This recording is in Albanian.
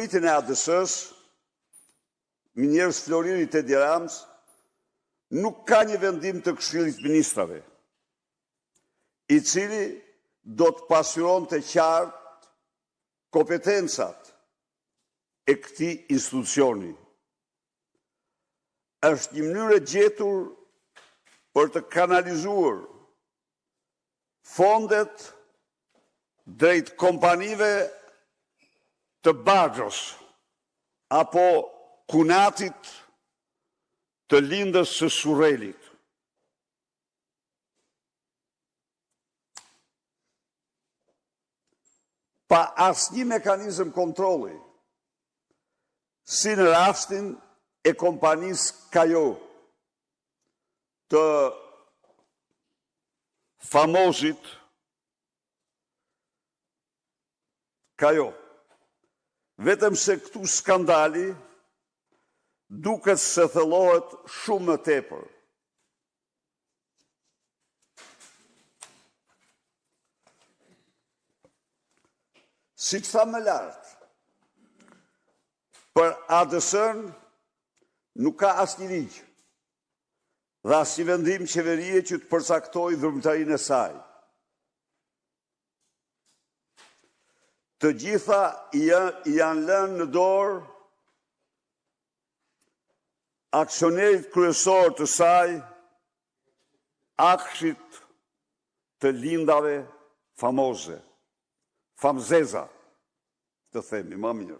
Pritin e ADS-s, minjerës Florinit e Dirams, nuk ka një vendim të Këshillit Ministrave, i cili do të pasyron të qartë kompetencat e këtij institucioni. Është një mënyrë e gjetur për të kanalizuar fondet drejt kompanive të Baxhës apo kunatit të lindës së Surrelit. Pa asnjë mekanizëm kontrolli, si në rastin e kompanisë Kajo, të famozit Kajo. Vetëm se këtu skandali duket se thellohet shumë më tepër. Si që tha më lartë, për ADS-n nuk ka asnjë ligj dhe asnjë vendim qeverie që të përcaktojë dhurmëtarinë e saj. Të gjitha janë lënë në dorë aksionerit kryesor të saj, akshit të lindave famozeza, të themi më mirë.